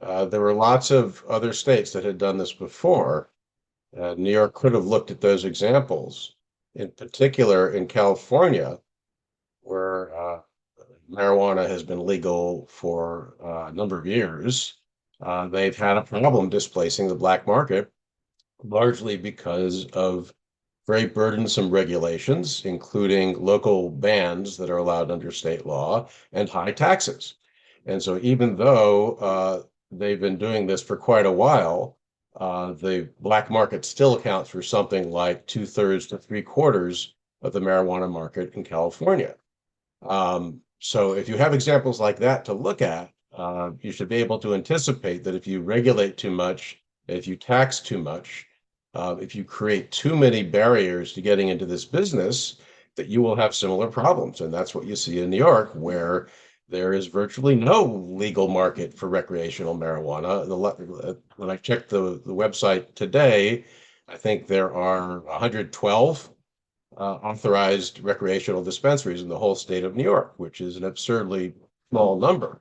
There were lots of other states that had done this before. New York could have looked at those examples. In particular, in California, where marijuana has been legal for a number of years, they've had a problem displacing the black market, largely because of very burdensome regulations, including local bans that are allowed under state law and high taxes. And so, even though they've been doing this for quite a while, the black market still accounts for something like two-thirds to three-quarters of the marijuana market in California. So if you have examples like that to look at, you should be able to anticipate that if you regulate too much, if you tax too much, if you create too many barriers to getting into this business, that you will have similar problems. And that's what you see in New York, where there is virtually no legal market for recreational marijuana. When I checked the website today, I think there are 112 authorized recreational dispensaries in the whole state of New York, which is an absurdly small number,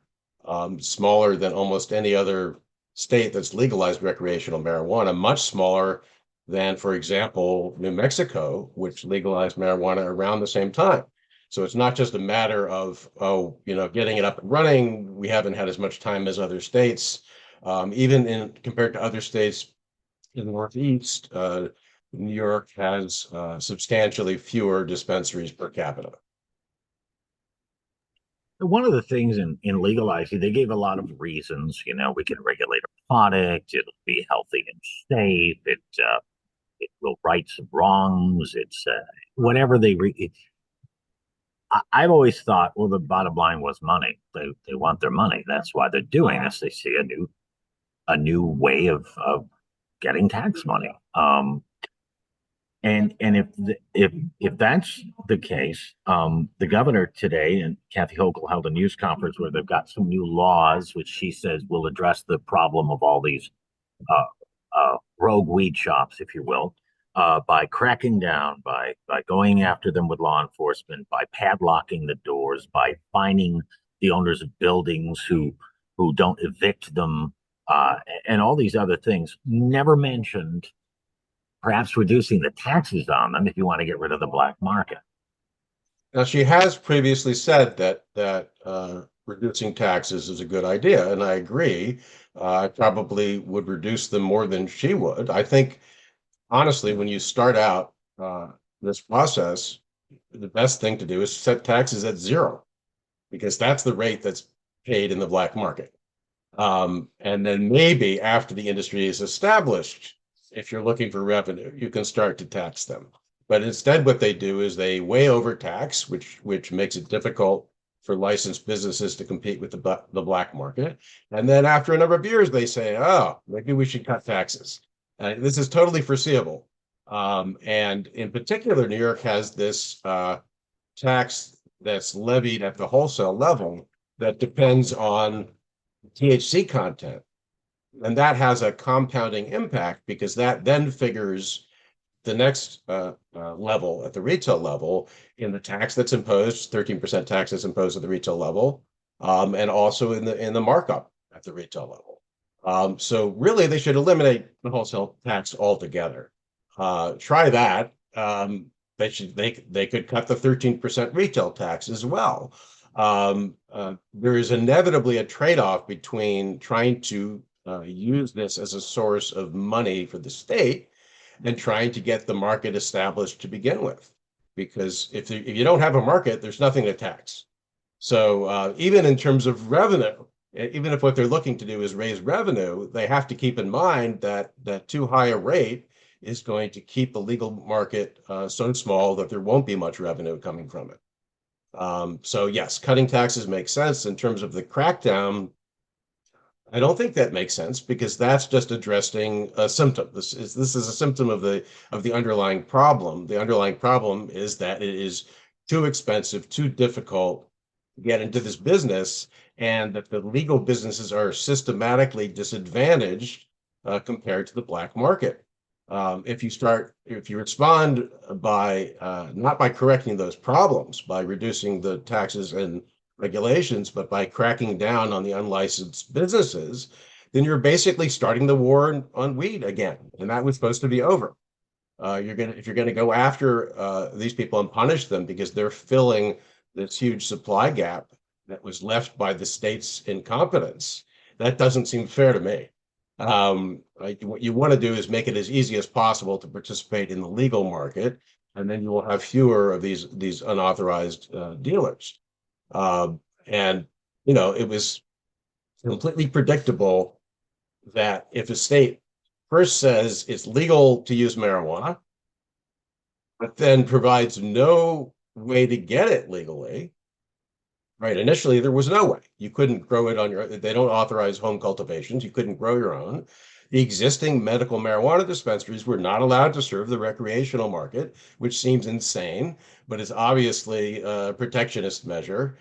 smaller than almost any other state that's legalized recreational marijuana, much smaller than, for example, New Mexico, which legalized marijuana around the same time. So it's not just a matter of, oh, getting it up and running. We haven't had as much time as other states. Even compared to other states in the Northeast, New York has substantially fewer dispensaries per capita. One of the things in legalizing, they gave a lot of reasons. We can regulate a product, it'll be healthy and safe, it will right some wrongs, it's whatever I've always thought, well, the bottom line was money. They want their money. That's why they're doing this. They see a new way of getting tax money. And if that's the case, the governor today and Kathy Hochul held a news conference where they've got some new laws, which she says will address the problem of all these rogue weed shops, if you will, by cracking down, by going after them with law enforcement, by padlocking the doors, by fining the owners of buildings who don't evict them, and all these other things. Never mentioned perhaps reducing the taxes on them if you want to get rid of the black market. Now, she has previously said that reducing taxes is a good idea, and I agree. I probably would reduce them more than she would. I think, honestly, when you start out this process, the best thing to do is set taxes at zero, because that's the rate that's paid in the black market. And then maybe after the industry is established, if you're looking for revenue, you can start to tax them. But instead, what they do is they way overtax, which makes it difficult for licensed businesses to compete with the black market. And then after a number of years, they say, oh, maybe we should cut taxes. This is totally foreseeable. And in particular, New York has this tax that's levied at the wholesale level that depends on THC content. And that has a compounding impact, because that then figures the next level at the retail level in the tax that's imposed. 13% tax is imposed at the retail level, and also in the markup at the retail level. So really, they should eliminate the wholesale tax altogether. Try that. They could cut the 13% retail tax as well. There is inevitably a trade-off between trying to use this as a source of money for the state and trying to get the market established to begin with. Because if you don't have a market, there's nothing to tax. So even in terms of revenue, even if what they're looking to do is raise revenue, they have to keep in mind that too high a rate is going to keep the legal market so small that there won't be much revenue coming from it. So yes, cutting taxes makes sense. In terms of the crackdown, I don't think that makes sense, because that's just addressing a symptom. This is a symptom of the underlying problem. The underlying problem is that it is too expensive, too difficult to get into this business, and that the legal businesses are systematically disadvantaged compared to the black market. If you respond by not by correcting those problems, by reducing the taxes and regulations, but by cracking down on the unlicensed businesses, then you're basically starting the war on weed again, and that was supposed to be over. If you're gonna go after these people and punish them because they're filling this huge supply gap that was left by the state's incompetence, that doesn't seem fair to me. Like what you want to do is make it as easy as possible to participate in the legal market, and then you will have fewer of these unauthorized dealers. Uh, and it was completely predictable that if a state first says it's legal to use marijuana, but then provides no way to get it legally, right? Initially, there was no way. You couldn't grow it on they don't authorize home cultivations. You couldn't grow your own. The existing medical marijuana dispensaries were not allowed to serve the recreational market, which seems insane, but is obviously a protectionist measure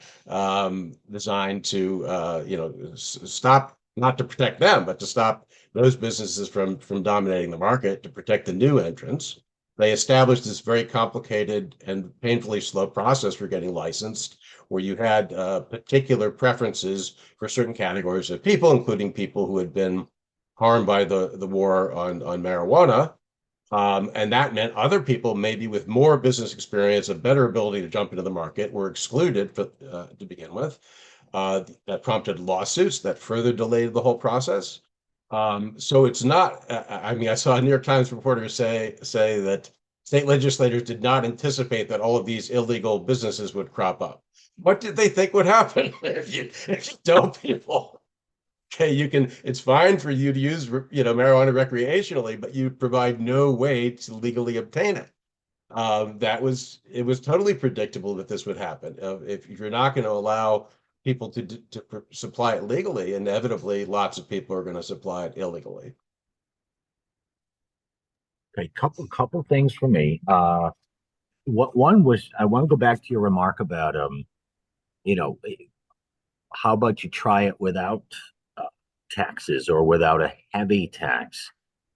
designed to, stop, not to protect them, but to stop those businesses from dominating the market, to protect the new entrants. They established this very complicated and painfully slow process for getting licensed, where you had particular preferences for certain categories of people, including people who had been harmed by the war on marijuana. And that meant other people, maybe with more business experience, a better ability to jump into the market, were excluded to begin with. That prompted lawsuits that further delayed the whole process. So it's not, I mean, I saw a New York Times reporter say that state legislators did not anticipate that all of these illegal businesses would crop up. What did they think would happen if you tell people, okay, it's fine for you to use, marijuana recreationally, but you provide no way to legally obtain it. It was totally predictable that this would happen. If you're not going to allow people to supply it legally, inevitably lots of people are going to supply it illegally. Okay, couple things for me. What one was I want to go back to your remark about you know, how about you try it without uh, taxes or without a heavy tax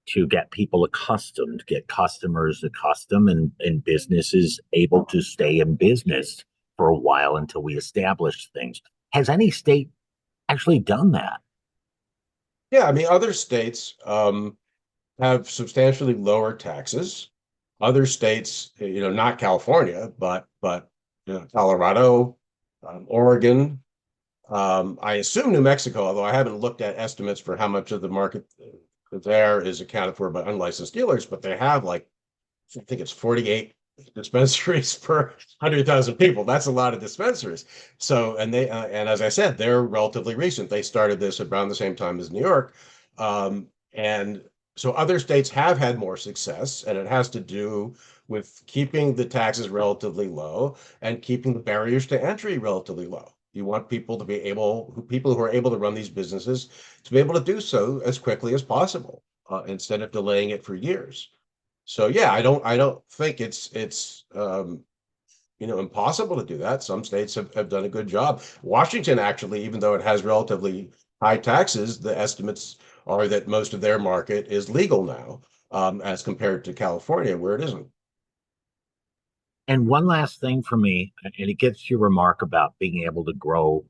to get people accustomed, get customers accustomed, and businesses able to stay in business for a while until we establish things. Has any state actually done that? Yeah, I mean, other states have substantially lower taxes. Other states, not California, but Colorado, Oregon, I assume New Mexico, although I haven't looked at estimates for how much of the market there is accounted for by unlicensed dealers, but they have like, I think it's 48 dispensaries per 100,000 people. That's a lot of dispensaries. So, and as I said, they're relatively recent. They started this around the same time as New York. And so other states have had more success, and it has to do with keeping the taxes relatively low and keeping the barriers to entry relatively low. You want people who are able to run these businesses to be able to do so as quickly as possible, instead of delaying it for years. So yeah, I don't think it's impossible to do that. Some states have done a good job. Washington actually, even though it has relatively high taxes, the estimates are that most of their market is legal now, as compared to California, where it isn't. And one last thing for me, and it gets to your remark about being able to grow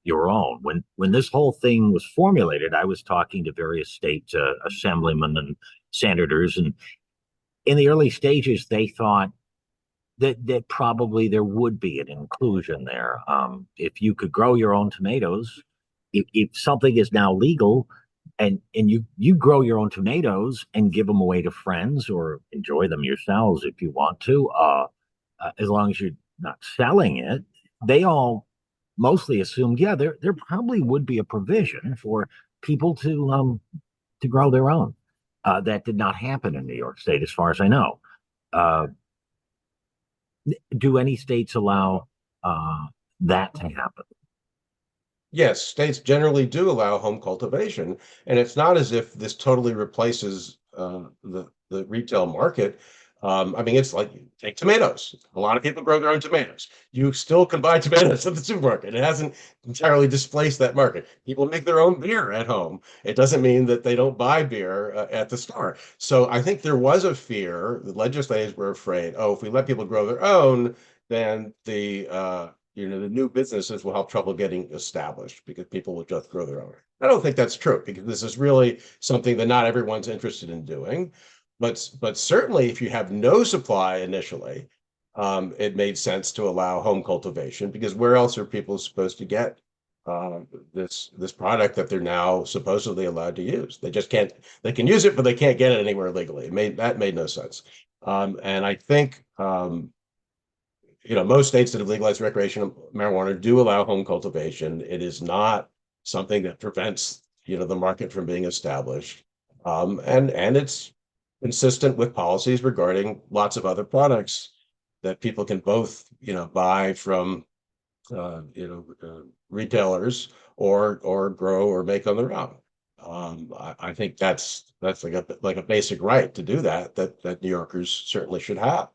your own. When this whole thing was formulated, I was talking to various state assemblymen and senators, and in the early stages, they thought that probably there would be an inclusion there. If you could grow your own tomatoes, if something is now legal, and you grow your own tomatoes and give them away to friends or enjoy them yourselves if you want to, as long as you're not selling it, they all mostly assumed, yeah, there probably would be a provision for people to grow their own. That did not happen in New York State, as far as I know. Uh, do any states allow that to happen? Yes, states generally do allow home cultivation, and it's not as if this totally replaces the retail market. I mean, it's like take tomatoes. A lot of people grow their own tomatoes. You still can buy tomatoes at the supermarket. It hasn't entirely displaced that market. People make their own beer at home. It doesn't mean that they don't buy beer at the store. So I think there was a fear. The legislators were afraid, oh, if we let people grow their own, then the new businesses will have trouble getting established because people will just grow their own. I don't think that's true because this is really something that not everyone's interested in doing. But certainly, if you have no supply initially, it made sense to allow home cultivation because where else are people supposed to get uh, this product that they're now supposedly allowed to use? They just can't. They can use it, but they can't get it anywhere legally. That made no sense. And I think most states that have legalized recreational marijuana do allow home cultivation. It is not something that prevents, the market from being established. And it's consistent with policies regarding lots of other products that people can both, buy from, retailers or grow or make on their own. I think that's like a basic right to do that New Yorkers certainly should have.